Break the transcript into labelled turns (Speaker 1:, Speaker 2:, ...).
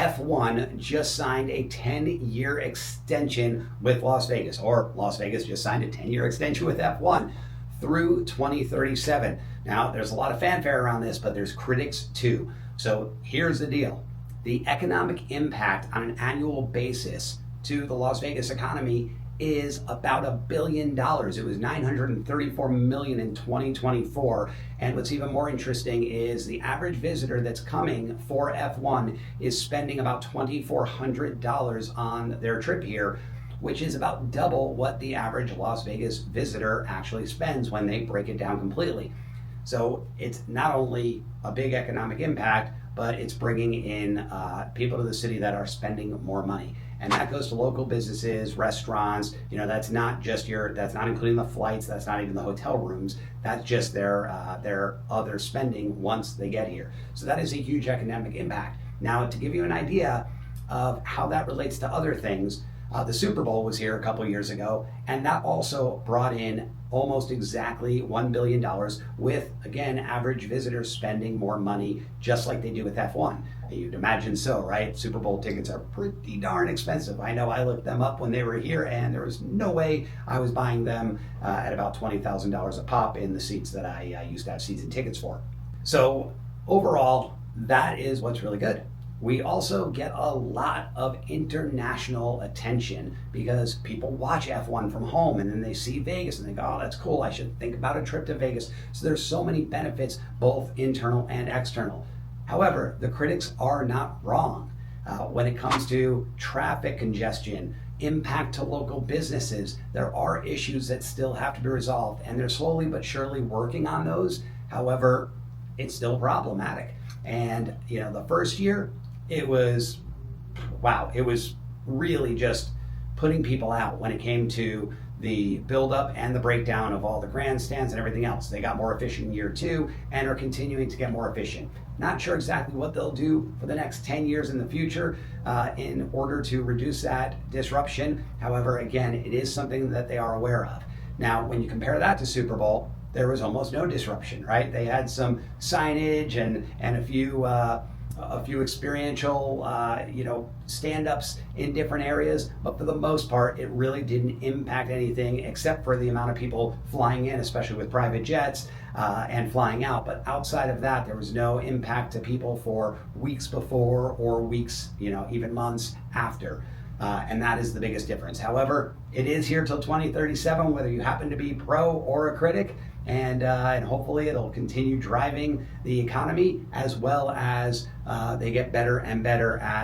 Speaker 1: F1 just signed a 10-year extension with Las Vegas, or Las Vegas just signed a 10-year extension with F1 through 2037. Now, there's a lot of fanfare around this, but there's critics too. So here's the deal. The economic impact on an annual basis to the Las Vegas economy is about $1 billion. It was $934 million in 2024. And what's even more interesting is the average visitor that's coming for F1 is spending about $2,400 on their trip here, which is about double what the average Las Vegas visitor actually spends when they break it down completely. So it's not only a big economic impact, but it's bringing in people to the city that are spending more money. And that goes to local businesses, restaurants. You know, that's not including the flights, that's not even the hotel rooms. That's just their other spending once they get here. So that is a huge economic impact. Now, to give you an idea of how that relates to other things, the Super Bowl was here a couple years ago, and that also brought in almost exactly $1 billion with, again, average visitors spending more money, just like they do with F1. You'd imagine so, right? Super Bowl tickets are pretty darn expensive. I know I looked them up when they were here, and there was no way I was buying them at about $20,000 a pop in the seats that I used to have season tickets for. So overall, that is what's really good. We also get a lot of international attention because people watch F1 from home and then they see Vegas and they go, oh, that's cool, I should think about a trip to Vegas. So there's so many benefits, both internal and external. However, the critics are not wrong. When it comes to traffic congestion, impact to local businesses, there are issues that still have to be resolved, and they're slowly but surely working on those. However, it's still problematic. And you know, the first year, it was really just putting people out when it came to the buildup and the breakdown of all the grandstands and everything else. They got more efficient in year 2 and are continuing to get more efficient. Not sure exactly what they'll do for the next 10 years in the future in order to reduce that disruption. However, again, it is something that they are aware of. Now, when you compare that to Super Bowl, there was almost no disruption, right? They had some signage and a few experiential, stand-ups in different areas, but for the most part, it really didn't impact anything except for the amount of people flying in, especially with private jets and flying out. But outside of that, there was no impact to people for weeks before or weeks, even months after. And that is the biggest difference. However, it is here till 2037, whether you happen to be pro or a critic, and hopefully it'll continue driving the economy as well as they get better and better at